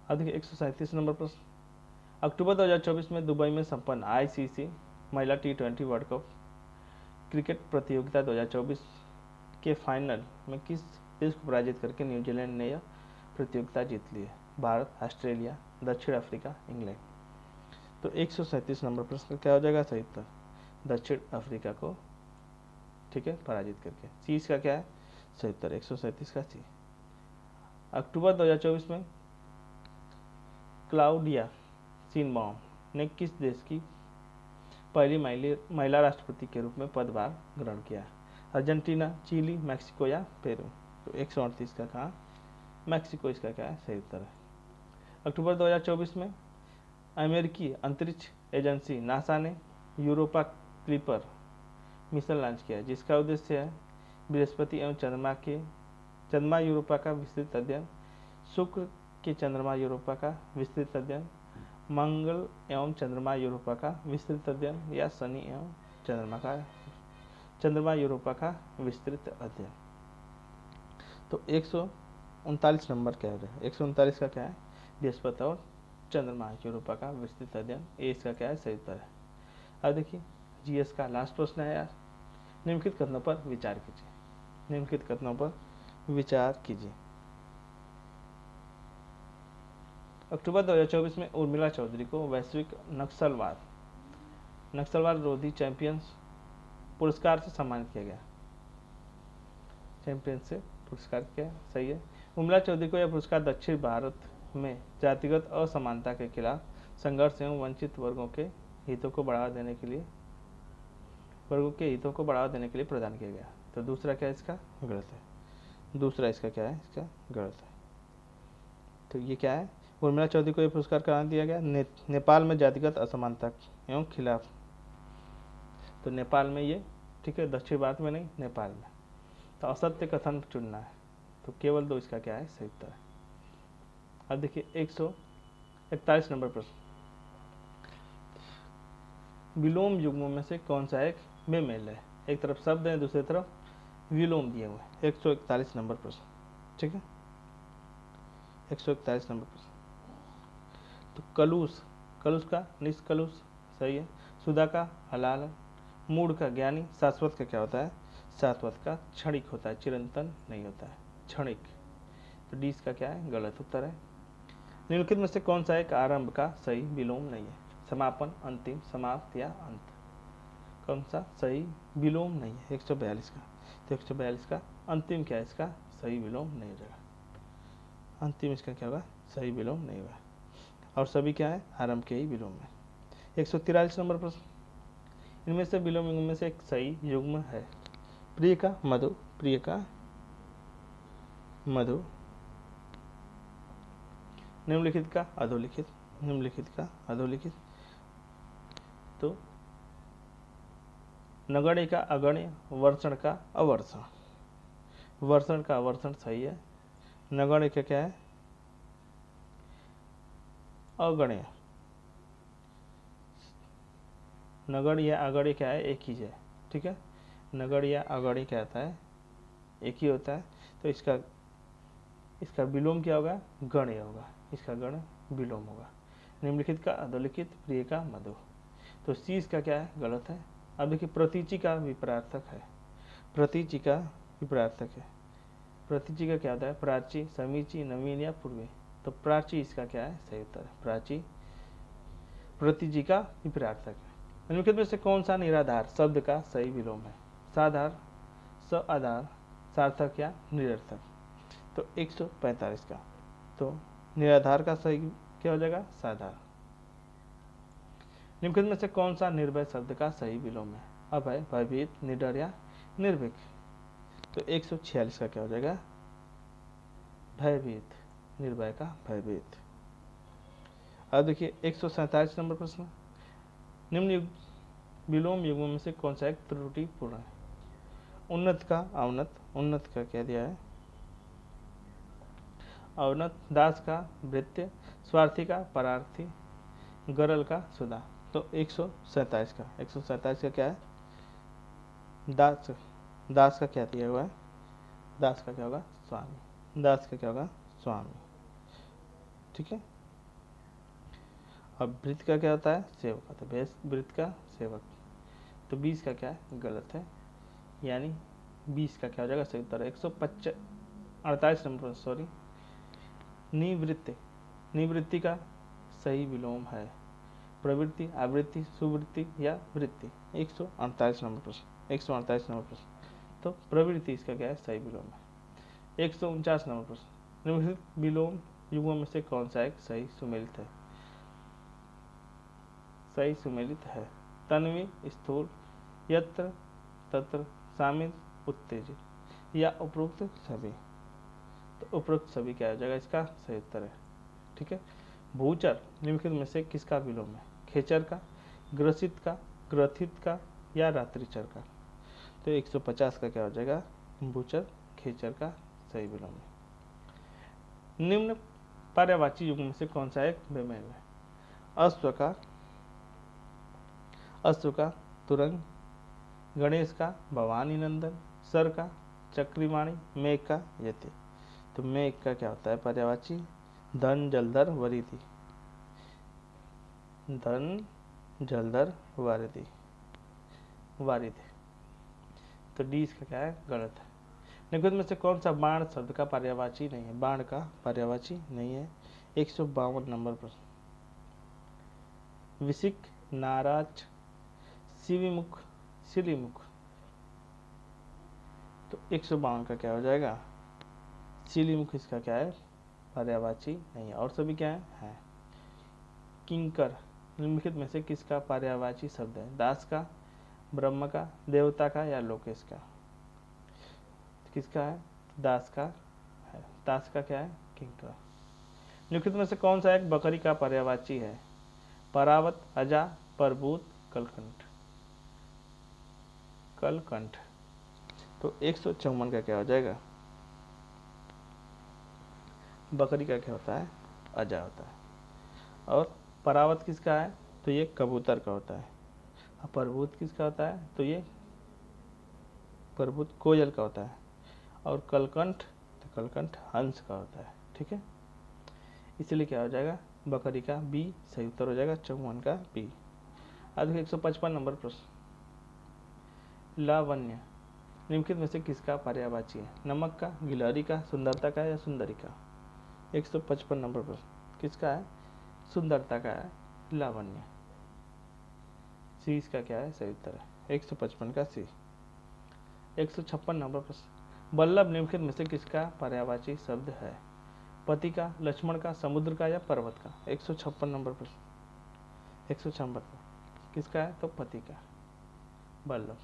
अब देखिए 137 नंबर प्रश्न, अक्टूबर 2024 में दुबई में संपन्न ICC महिला T20 वर्ल्ड कप क्रिकेट प्रतियोगिता 2024 के फाइनल में किस देश को पराजित करके न्यूजीलैंड ने यह प्रतियोगिता जीत ली है? भारत, ऑस्ट्रेलिया, दक्षिण अफ्रीका, इंग्लैंड? तो 137 नंबर प्रश्न क्या हो जाएगा? सही उत्तर दक्षिण अफ्रीका को, ठीक है, पराजित करके। सी इसका क्या है? सही उत्तर 137 का सी। अक्टूबर 2024 में क्लाउडिया शिनबाउम ने किस देश की पहली महिला राष्ट्रपति के रूप में पदभार ग्रहण किया? अर्जेंटीना, चिली, मैक्सिको या पेरू? तो 138 का कहाँ? मैक्सिको इसका क्या है? सही उत्तर है। अक्टूबर 2024 में अमेरिकी अंतरिक्ष एजेंसी नासा ने यूरोपा क्लिपर मिशन लॉन्च किया जिसका उद्देश्य है बृहस्पति एवं चंद्रमा यूरोपा का विस्तृत अध्ययन, शुक्र के चंद्रमा यूरोपा का विस्तृत अध्ययन, मंगल एवं चंद्रमा यूरोपा का विस्तृत अध्ययन या शनि एवं चंद्रमा यूरोपा का विस्तृत अध्ययन। तो 139 नंबर क्या है? 139 का क्या है? बृहस्पति और चंद्रमा यूरोपा का विस्तृत अध्ययन। ए इसका क्या है? सही उत्तर है। अब देखिए जीएस का लास्ट प्रश्न है यार, निम्नलिखित कथनों पर विचार कीजिए। निम्नलिखित कथनों पर विचार कीजिए। अक्टूबर 2024 में उर्मिला चौधरी को वैश्विक नक्सलवाद विरोधी चैंपियंस पुरस्कार से सम्मानित किया गया। चैंपियन से पुरस्कार क्या सही है? उर्मिला चौधरी को यह पुरस्कार दक्षिण भारत में जातिगत असमानता के खिलाफ संघर्ष एवं वंचित वर्गों के हितों को बढ़ावा देने के लिए प्रदान किया गया। तो दूसरा क्या है इसका? गलत है। दूसरा इसका क्या है? इसका गलत है। तो ये क्या है? उर्मिला चौधरी को यह पुरस्कार कहाँ दिया गया? नेपाल में जातिगत असमानता एवं खिलाफ। तो नेपाल में ये ठीक है, दक्षिण भारत में नहीं, नेपाल में। तो असत्य कथन चुनना है, तो केवल 2 इसका क्या है? सही उत्तर है। अब देखिए 141 नंबर प्रश्न, विलोम युग्मों में से कौन सा एक बेमेल है? एक तरफ शब्द है, दूसरी तरफ विलोम दिए हुए। 141 नंबर प्रश्न, ठीक है, 141 नंबर प्रश्न। तो कलुष का निष्कलुष सही है, सुधा का हलाल, मूढ़ का ज्ञानी, शाश्वत का क्या होता है? शाश्वत का क्षणिक होता है, चिरंतन नहीं होता है, क्षणिक। तो डी इसका क्या है? गलत उत्तर है। निम्नलिखित में से कौन सा एक आरंभ का सही विलोम नहीं है? समापन, अंतिम, समाप्त या अंत। कौन सा सही विलोम नहीं है? 142 का। तो 142 का अंतिम क्या है? इसका सही विलोम नहीं हो जाएगा। अंतिम इसका क्या होगा? सही विलोम नहीं होगा। और सभी क्या है? आरंभ के ही विलोम है। 143 नंबर प्रश्न, इनमें से विलोम युग्म में से एक सही युग्म है? प्रिय का मधु, प्रिय का मधु, निम्नलिखित का अधोलिखित, निम्नलिखित का अधोलिखित। तो नगण्य का अगण्य, वर्षण का अवर्षण। वर्षण का अवर्षण सही है। नगण्य का क्या है? अगण्य। नगण्य या अगण्य क्या है? एक ही है, ठीक है। नगण्य या अगण्य क्या होता है? एक ही होता है। तो इसका विलोम क्या होगा? गण्य होगा। इसका गण विलोम होगा। निम्नलिखित का अधोलिखित, प्रिय का मधु। तो सी इसका क्या है? गलत है। अब देखिए प्रतीचि का विपरार्थक है। प्रतीचि का विपरार्थक है। प्रतीचि का क्या होता है? प्राची, समीची, नवीन या पूर्वी। तो प्राची इसका क्या है? सही उत्तर है। प्राची प्रतीचि का विपरार्थक है। निम्नलिखित में से कौन सा निराधार शब्द का सही विलोम है? साधार, सआधार, सार्थक या निरर्थक। तो 145 का। तो निराधार का सही क्या हो जाएगा? साधार। निम्नलिखित में से कौन सा निर्भय शब्द का सही विलोम है? अभय, भयभीत, निडर या निर्भीक। तो 146 का क्या हो जाएगा? भयभीत, निर्भय का भयभीत। अब देखिए 147 नंबर प्रश्न, निम्न विलोम युग्मों में से कौन सा एक त्रुटिपूर्ण है? उन्नत का अवनत, उन्नत का क्या दिया है? अवनत, दास का भृत्य, स्वार्थी का परार्थी, गरल का सुधा। तो 147 का, 147 का क्या है? दास का क्या दिया हुआ है? दास का क्या होगा? स्वामी। दास का क्या होगा? स्वामी, ठीक है। अब भृत्य का क्या होता है? सेवक। तो भृत्य का सेवक। तो 20 का क्या है? गलत है, यानी 20 का क्या हो जाएगा? सही उत्तर है। 148 नंबर, सॉरी, निवृत्ति। निवृत्ति का सही विलोम है प्रवृत्ति, आवृत्ति, सुवृत्ति या वृत्ति। 148 नंबर प्रश्न, 148 नंबर प्रश्न। तो प्रवृत्ति इसका क्या है? सही विलोम है। 149 नंबर प्रश्न, निम्नलिखित विलोम युग्मों में से कौन सा एक सही सुमेलित है? सही सुमेलित है? तन्वी, स्थूल, यत्र तत्र, शामिल, उत्तेजित या उपरोक्त सभी। तो उपरोक्त सभी क्या हो जाएगा? इसका सही उत्तर है, ठीक है। भूचर निम्नलिखित में से किसका विलोम है? खेचर का, ग्रसित का, ग्रथित का या रात्रिचर का? तो 150 का क्या हो जाएगा? भूचर खेचर का सही विलोम है। निम्न पर्यायवाची युग्म में से कौन सा एक बेमेल है? अश्व का तुरंग, गणेश का भवानी नंदन, सर का चक्रीवाणी, मेघ का यति। तो मेघ का क्या होता है पर्यायवाची? धन जलधर वरिधि, धन जलधर वारिधि, वारिधि। तो डी इसका क्या है? गलत है। निम्नलिखित में से कौन सा बाण शब्द का पर्यायवाची नहीं है? बाण का पर्यायवाची नहीं है। 152 नंबर प्रश्न। विसिक, नाराज, शिविमुख, सिलीमुख। तो 152 का क्या हो जाएगा? सिलीमुख इसका क्या है? पर्यायवाची नहीं है। और सभी क्या है? किंकर निम्नलिखित में से किसका पर्यायवाची शब्द है? दास का, ब्रह्म का, देवता का या लोकेश का? किसका है? दास का है। दास का क्या है? किंकर। निम्नलिखित में से कौन सा एक बकरी का पर्यायवाची है? परावत, अजा, प्रभूत, कलकंठ। कलकंठ। तो 154 का क्या हो जाएगा? बकरी का क्या होता है? अजा होता है। और परावत किसका है? तो ये कबूतर का होता है। और प्रभूत किसका होता है? तो ये प्रभूत कोयल का होता है। और कलकंठ, तो कलकंठ हंस का होता है। ठीक है, इसलिए क्या हो जाएगा? बकरी का बी सही उत्तर हो जाएगा। 54 का बी। आज 155 नंबर प्रश्न। लावण्य निम्नलिखित में से किसका पर्यायवाची है? नमक का, गिलहरी का, सुंदरता का या सुंदरी का? 155 नंबर प्रश्न। किसका है? सुंदरता का है लावण्य। सी इसका क्या है? सही उत्तर है। 155 का सी। 156 नंबर प्रश्न। वल्लभ निम्नलिखित में से किसका पर्यायवाची शब्द है? पति का, लक्ष्मण का, समुद्र का या पर्वत का? 156 नंबर प्रश्न। 156 किसका है? तो पति का, वल्लभ।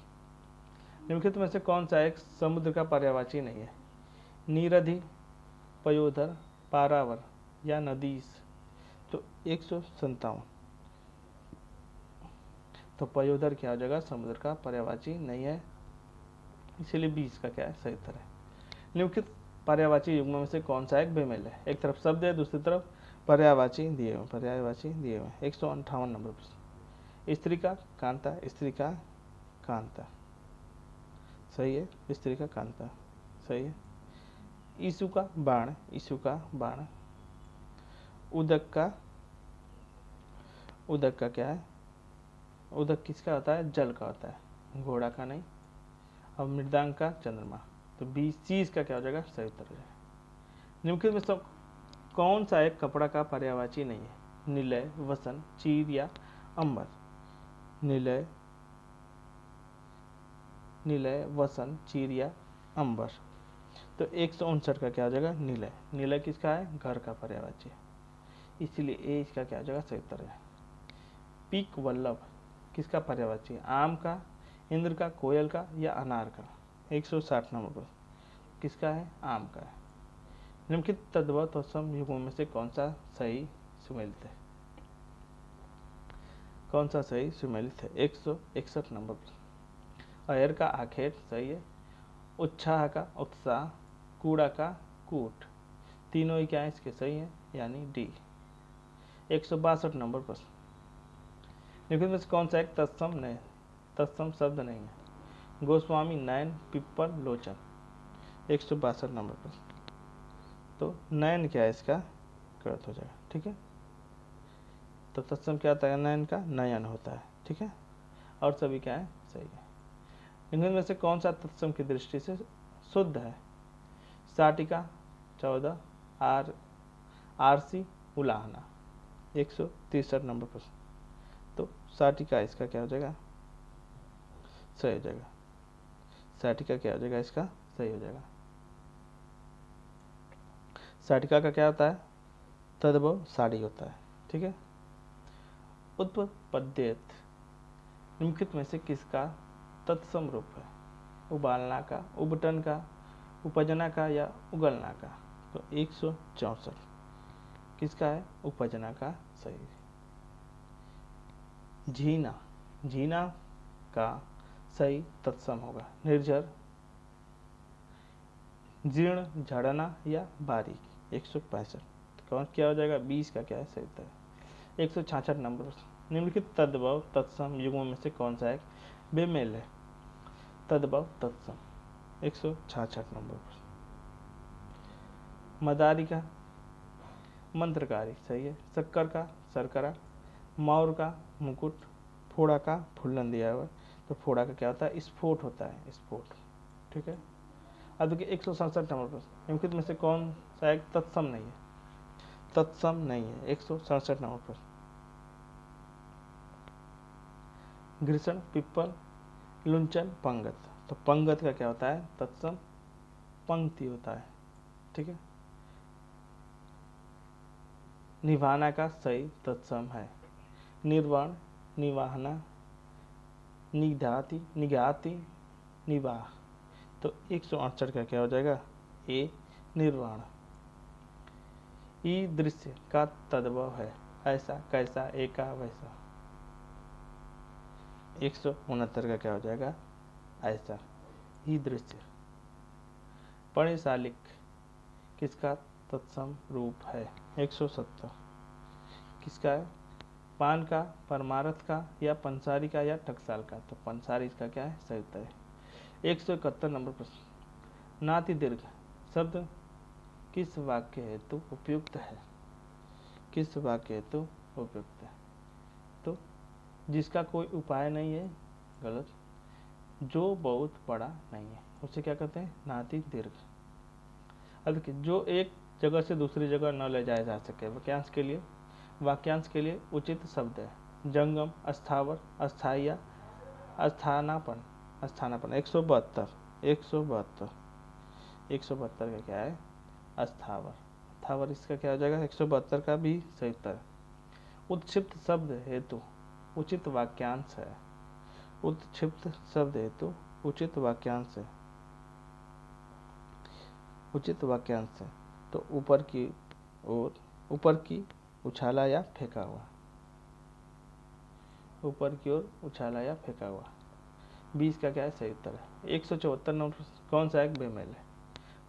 निम्नलिखित में से कौन सा एक समुद्र का पर्यायवाची नहीं है? नीरधि, पयोधर, पारावर या नदीस? तो 157। तो पयोधर क्या हो जाएगा? समुद्र का पर्यायवाची नहीं है, इसीलिए 20 का क्या है? सही उत्तर है। निम्नलिखित पर्यायवाची युग्म में से कौन सा एक बेमेल है? एक तरफ शब्द है, दूसरी तरफ पर्यायवाची दिए हुए। पर्यायवाची दिए हुए 158 नंबर प्रश्न। स्त्री का कांता, स्त्री का कांता सही है। स्त्री का कांता सही है। ईसु का बाण, ईसु का बाण। उदक का क्या है? उदक किसका होता है? जल का होता है, घोड़ा का नहीं। अब मृदांक का चंद्रमा। तो 20 का क्या हो जाएगा? सही उत्तर हो जाएगा। निम्नलिखित में सब कौन सा एक कपड़ा का पर्यायवाची नहीं है? निलय, वसन, चीर या अंबर? निलय, वसन, चीर या अंबर? तो 159 का क्या हो जाएगा? निलय। निलय किसका है? घर का पर्यायवाची है, इसीलिए ए इसका क्या हो जाएगा? सही उत्तर है। पीक वल्लभ किसका पर्यायवाची है? आम का, इंद्र का, कोयल का या अनार का? 160 नंबर पर किसका है? आम का है। निम्नलिखित तद्भव तत्सम युगों में से कौन सा सही सुमेलित है? कौन सा सही सुमेलित है? 161 नंबर पर अयर का आखेर सही है। उत्साह का उत्साह, कूड़ा का कूट, तीनों ही क्या है? इसके सही है, यानी डी। 162 नंबर प्रश्न। निम्नलिखित में से कौन सा एक तत्सम शब्द नहीं है? गोस्वामी, नयन, पिप्पल, लोचन। 162 नंबर प्रश्न। तो नयन क्या है? इसका गलत हो जाएगा। ठीक है, तो तत्सम क्या होता है? नयन का नयन होता है। ठीक है, और सभी क्या है? सही है। इनमें में से कौन सा तत्सम की दृष्टि से शुद्ध है? साटिका 14, आरसी, उलाहना। 163 नंबर प्रश्न। तो साटिका इसका क्या हो जाएगा? सही हो जाएगा। साटिका क्या हो जाएगा? इसका सही हो जाएगा। साटिका का क्या होता है? तद्भव साड़ी होता है। ठीक है। उत्पद्येत निम्नलिखित में से किसका तत्सम रूप है? उबालना का, उबटन का, उपजना का या उगलना का? तो 164 किसका है? उपजना का सही। झीना, झीना का सही तत्सम होगा। निर्झर, जीर्ण, झड़ना या बारीक। 165 कौन क्या हो जाएगा? 20 का क्या है? सही उत्तर। 166 नंबर प्रश्न, निम्नलिखित तद्भव तत्सम युग्मों में से कौन सा एक बेमेल है? तद्भव तत्सम। 166 नंबर प्रश्न। मदारी का मंत्रकारी, सही है। शक्कर का शर्करा, मौर का मुकुट, फोड़ा का फुल्लन दिया हुआ। तो फोड़ा का क्या होता है? स्फोट होता है, स्फोट। ठीक है। अब देखिए 167 नंबर प्रश्न, निम्नलिखित में से कौन सा एक तत्सम नहीं है? तत्सम नहीं है। 167 नंबर प्रश्न, घृषण, पिप्पल, लुंचन, पंगत। तो पंगत का क्या होता है? तत्सम पंक्ति होता है। ठीक है। निभाना का सही तत्सम है निर्वाण, निवाहना, निघाती, निघाती, निवाह। तो 168 का क्या हो जाएगा? ए निर्वाण। ई दृश्य का तद्भव है ऐसा, कैसा, एका, वैसा। 169 का क्या हो जाएगा? ऐसा। ई दृश्य। परिशालिक किसका तत्सम रूप है? 170 किसका है? पान का, परमारथ का या पंसारी का या टकसाल का। तो पंसारी इसका क्या है? सही उत्तर है। 171 नंबर प्रश्न, नाति दीर्घ शब्द किस वाक्य हेतु उपयुक्त है? किस वाक्य हेतु उपयुक्त है? तो जिसका कोई उपाय नहीं है, गलत। जो बहुत बड़ा नहीं है उसे क्या कहते हैं? नाति दीर्घ। अब देखिए, जो एक जगह से दूसरी जगह न ले जाया जा सके, वाक्यांश के लिए उचित शब्द है जंगम, अस्थावर, अस्थायी, अस्थानापन। अस्थानापन 172 172 का क्या है? अस्थावर। अस्थावर इसका क्या हो जाएगा? 172 का भी सही उत्तर। उत्क्षिप्त शब्द हेतु उचित वाक्यांश है। उत्क्षिप्त शब्द हेतु उचित वाक्यांश है। उचित वाक्यांश है तो ऊपर की ओर, ऊपर की, उछाला या फेंका हुआ। ऊपर की ओर, उछाला या फेंका हुआ। 20 का क्या है? सही उत्तर है। 174 नंबर प्रश्न, कौन सा एक बेमेल है?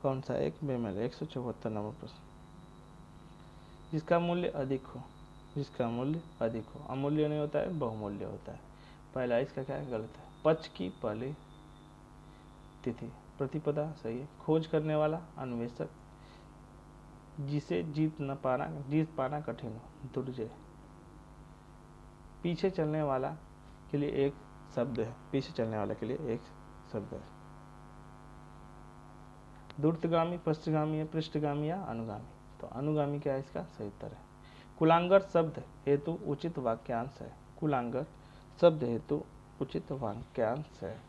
कौन सा एक बेमेल है? 174 नंबर प्रश्न, जिसका मूल्य अधिक हो। जिसका मूल्य अधिक हो। अमूल्य नहीं होता है, बहुमूल्य होता है। पहला इसका क्या है? गलत है। पक्ष की पहली तिथि, प्रतिपदा सही है। खोज करने वाला, अन्वेषक, जिसे जीत पाना कठिन हो, दुर्जय। पीछे चलने वाला के लिए एक शब्द है। पीछे चलने वाले के लिए एक शब्द है। दूरगामी, पश्चगामी या पृष्ठगामी या अनुगामी। तो अनुगामी क्या है? इसका सही उत्तर है। कुलांगर शब्द हेतु उचित वाक्यांश है। कुलांगर शब्द हेतु उचित वाक्यांश है।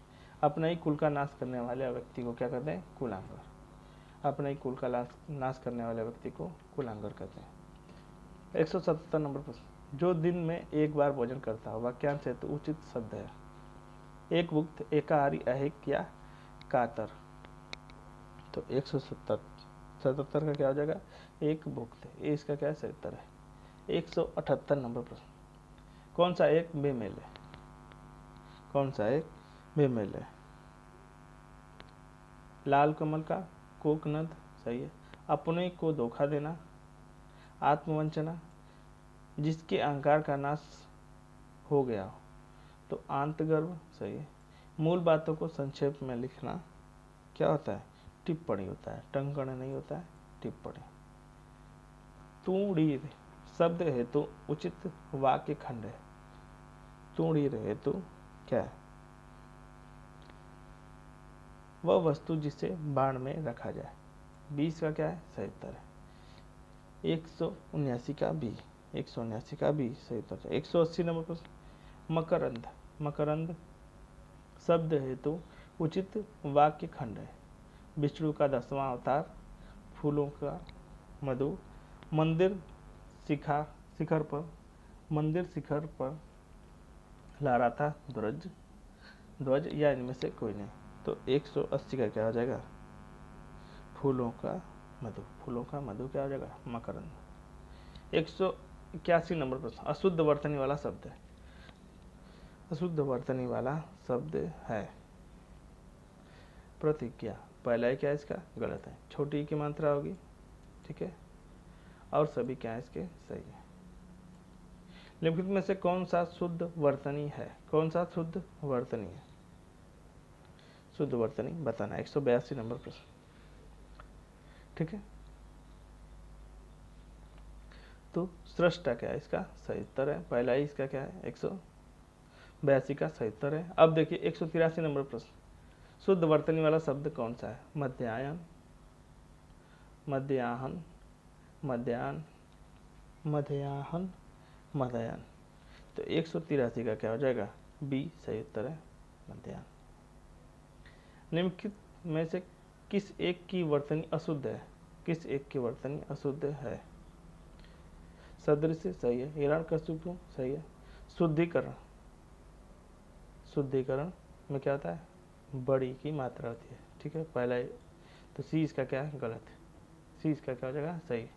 अपने ही कुल का नाश करने वाले व्यक्ति को क्या कहते हैं? कुलांगर। अपने ही कुल का नाश करने वाले व्यक्ति को कुलांगर कहते हैं। 177 नंबर प्रश्न, जो दिन में एक बार भोजन करता हो, वाक्यांश हेतु उचित शब्द है। एक भुक्त, एकाहारी, अहिक या कातर। तो 177 का क्या हो जाएगा? एक भुक्त। इसका क्या सही उत्तर है। 178 नंबर प्रश्न, कौन सा एक बेमेल है? कौन सा एक बेमेल है? लाल कमल का कोकनद, सही है। अपने को धोखा देना, आत्मवंचना, जिसके अहंकार का नाश हो गया हो। तो आंतगर्व, सही है। मूल बातों को संक्षेप में लिखना क्या होता है? टिप्पणी होता है। टंकण नहीं होता है, टिप्पणी। तूणीर शब्द हेतु उचित वाक्य खंड है। तूणीर हेतु क्या है? वह वस्तु जिसे बाण में रखा जाए। 20 का क्या है? सही उत्तर है। 179 का बी। 179 का बी सही उत्तर है। 180 नंबर प्रश्न, मकरंद। मकरंद शब्द हेतु उचित वाक्य खंड है। विष्णु का 10वां अवतार, फूलों का मधु, मंदिर शिखर पर, मंदिर शिखर पर लहरा था ध्वज या इनमें से कोई नहीं। तो 180 का क्या हो जाएगा? फूलों का मधु। फूलों का मधु क्या हो जाएगा? मकरंद। 181 नंबर प्रश्न, अशुद्ध वर्तनी वाला शब्द है। अशुद्ध वर्तनी वाला शब्द है प्रतिज्ञा। पहला ही क्या है इसका गलत है, छोटी ई की मात्रा होगी, ठीक है, और सभी क्या है इसके सही है। निम्नलिखित में से कौन सा शुद्ध वर्तनी है? कौन सा शुद्ध वर्तनी है? शुद्ध वर्तनी बताना। 182 नंबर प्रश्न, ठीक है। तो सृष्टा क्या है इसका सही उत्तर है, पहला ही इसका क्या है 182 का सही उत्तर है। अब देखिए 183 नंबर प्रश्न, शुद्ध वर्तनी वाला शब्द कौन सा है? मध्याह्न, मध्याह्न, मध्याह्न, मध्याह्न, मध्याह्न। तो 183 का क्या हो जाएगा? बी सही उत्तर है, मध्याह्न। निम्नलिखित में से किस एक की वर्तनी अशुद्ध है? किस एक की वर्तनी अशुद्ध है? सदृश सही है, हिरण्यकशिपु सही है, शुद्धिकरण, शुद्धिकरण में क्या होता है? बड़ी की मात्रा होती है, ठीक है, पहला ही। तो सी इसका क्या है गलत है, सी इसका क्या हो जाएगा सही है।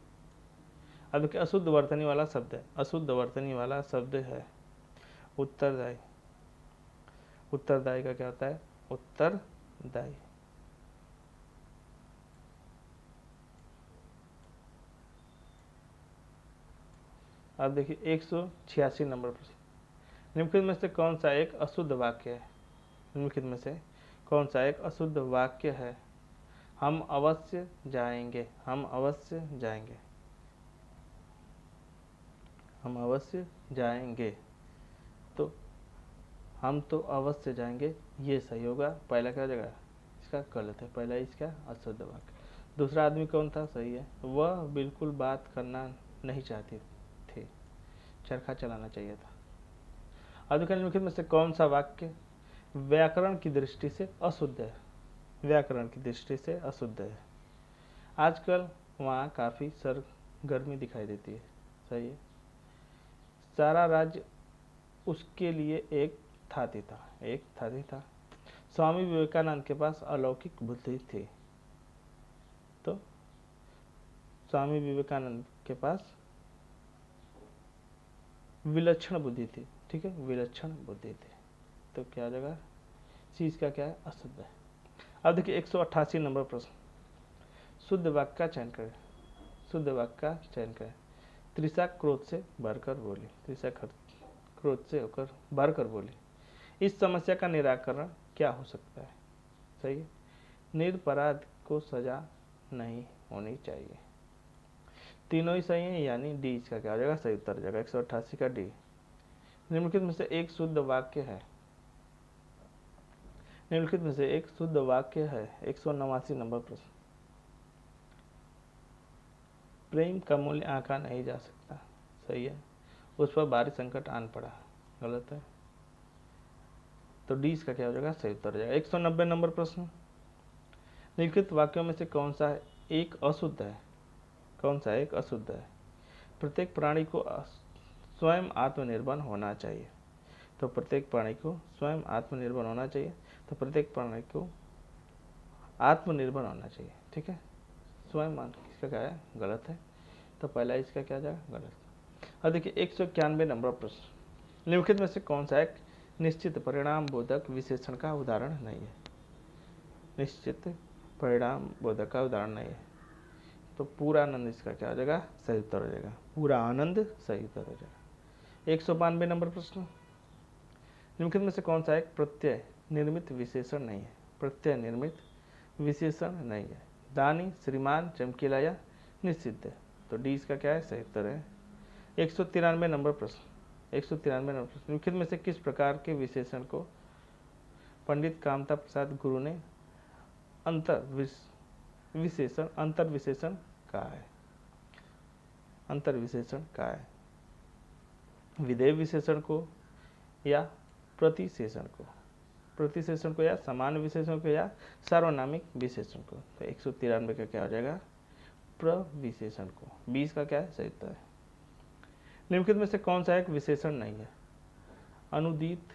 अब देखिए अशुद्ध वर्तनी वाला शब्द है, अशुद्ध वर्तनी वाला शब्द है उत्तरदायी। उत्तरदायी का क्या होता है? उत्तरदायी। अब देखिए 186 नंबर प्रश्न, निम्नलिखित में से कौन सा एक अशुद्ध वाक्य है? निम्नलिखित में से कौन सा एक अशुद्ध वाक्य है? हम अवश्य जाएंगे, हम अवश्य जाएंगे, हम अवश्य जाएंगे। तो हम तो अवश्य जाएंगे ये सही होगा, पहला क्या जगह इसका गलत है, पहला इसका अशुद्ध वाक्य। दूसरा आदमी कौन था? सही है, वह बिल्कुल बात करना नहीं चाहती थी, चरखा चलाना चाहिए था। अब देखिए निम्नलिखित में से कौन सा वाक्य व्याकरण की दृष्टि से अशुद्ध है? व्याकरण की दृष्टि से अशुद्ध है। आजकल वहाँ काफ़ी सरगर्मी दिखाई देती है, सही है। सारा राज्य उसके लिए एक थाती था, एक थाती था। स्वामी विवेकानंद के पास अलौकिक बुद्धि थी। तो स्वामी विवेकानंद के पास विलक्षण बुद्धि थी, ठीक है, विलक्षण बुद्धि थी। तो क्या जगह चीज का क्या है? अशुद्ध है। अब देखिए 188 नंबर प्रश्न, शुद्ध वाक्य का चयन करें, शुद्ध वाक्य का चयन करें। त्रिषा क्रोध से भरकर बोली, त्रिषा क्रोध से होकर भरकर बोली, इस समस्या का निराकरण क्या हो सकता है? सही है, निरपराध को सजा नहीं होनी चाहिए। तीनों ही सही है, यानी डी इसका क्या हो जाएगा सही उत्तर जाएगा, 188 का डी। निम्नलिखित में से एक शुद्ध वाक्य है, निम्नलिखित में से एक शुद्ध वाक्य है। 189 नंबर प्रश्न, प्रेम का मूल्य आंका नहीं जा सकता, सही है, उस पर भारी संकट आन पड़ा, गलत है। तो डी इसका क्या हो जाएगा सही उत्तर हो जाएगा। 190 नंबर प्रश्न, निम्नलिखित वाक्यों में से कौन सा एक अशुद्ध है? कौन सा एक अशुद्ध है? प्रत्येक प्राणी को स्वयं आत्मनिर्भर होना चाहिए। तो प्रत्येक प्राणी को स्वयं आत्मनिर्भर होना चाहिए, तो प्रत्येक प्राणी को आत्मनिर्भर होना चाहिए, ठीक है। स्वयं इसका क्या है गलत है, तो पहला इसका क्या जाएगा गलत। अब देखिए 191 नंबर प्रश्न, निम्नलिखित में से कौन सा एक निश्चित परिणाम बोधक विशेषण का उदाहरण नहीं है? निश्चित परिणाम बोधक का उदाहरण नहीं है, तो पूरा आनंद इसका क्या हो जाएगा सही उत्तर हो जाएगा, पूरा आनंद सही उत्तर हो जाएगा। 192 नंबर प्रश्न, निम्नलिखित में से कौन सा एक प्रत्यय निर्मित विशेषण नहीं है? प्रत्यय निर्मित विशेषण नहीं है। दानी, श्रीमान, चमकीला या निश्चित है, तो डी इसका क्या है सही उत्तर है। 193 नंबर प्रश्न, 193 नंबर प्रश्न, निम्नलिखित में से किस प्रकार के विशेषण को पंडित कामता प्रसाद गुरु ने अंतर विशेषण कहा है? अंतर विशेषण कहा है, विधेय विशेषण को या प्रतिशेषण को, प्रतिशेषण को या समान विशेषण को या सार्वनामिक विशेषण को। तो 193 का क्या हो जाएगा प्रविशेषण को, 20 का क्या है सही उत्तर है। निम्नलिखित में से कौन सा एक विशेषण नहीं है? अनुदित,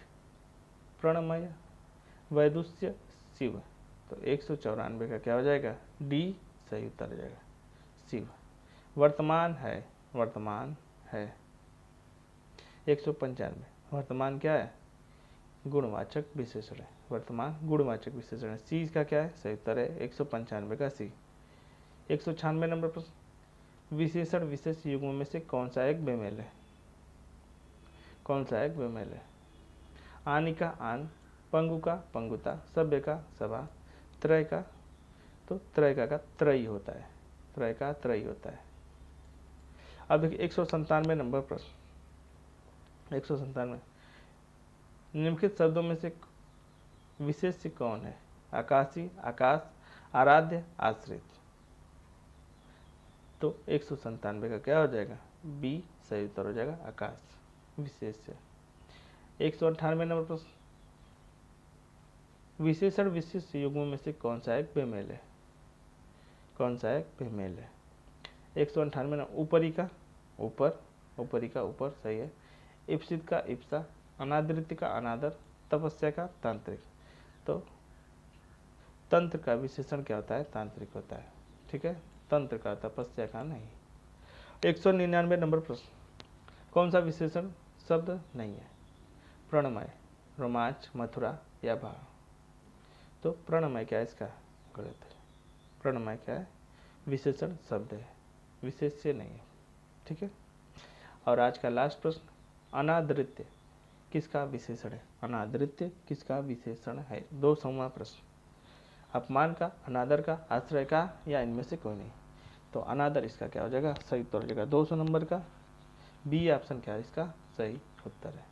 प्रणमय, वैदुष्य, शिव, तो 194 का क्या हो जाएगा डी सही उत्तर हो जाएगा शिव। वर्तमान है, वर्तमान है। 195 वर्तमान क्या है? गुणवाचक विशेषण है। वर्तमान गुणवाचक विशेषण है। सी का क्या है? सही उत्तर है 195 का सी। 196 नंबर प्रश्न, विशेषण विशेष युग्मों में से कौन सा एक बेमेल है? कौन सा एक बेमेल है? आनि का आन, पंगु का पंगुता, सभ्य का सभा, त्रय का, तो त्रय का त्रयी होता है। त्रय का त्रयी होता है। अब देखिए 197 नंबर प्रश्न, 197 निम्नलिखित शब्दों में से विशेष्य कौन है? आकाशी, आकाश, आराध्य, आश्रित। तो 197 का क्या हो जाएगा? बी सही उत्तर हो जाएगा, आकाश विशेष्य। 198 नंबर प्रश्न, विशेषण विशिष्ट युग्मों में से कौन सा एक बेमेल है? कौन सा एक बेमेल है? 198 नंबर, ऊपरी का ऊपर, ऊपरी का ऊपर सही है। इप्सित का इप्सा, अनादृत्य का अनादर, तपस्या का तांत्रिक। तो तंत्र का विशेषण क्या होता है? तांत्रिक होता है। ठीक है, तंत्र का, तपस्या का नहीं। 199 नंबर प्रश्न, कौन सा विशेषण शब्द नहीं है? प्रणमय, रोमांच, मथुरा या भाव। तो प्रणमय क्या है? इसका गलत है। प्रणमय क्या है? विशेषण शब्द है, विशेष्य नहीं है। ठीक है। और आज का लास्ट प्रश्न, अनादृत्य किसका विशेषण है? अनादृत्य किसका विशेषण है? 2 समूह प्रश्न, अपमान का, अनादर का, आश्रय का, या इनमें से कोई नहीं। तो अनादर इसका क्या हो जाएगा? सही उत्तर हो जाएगा 200 नंबर का। बी ऑप्शन क्या है इसका? सही उत्तर है।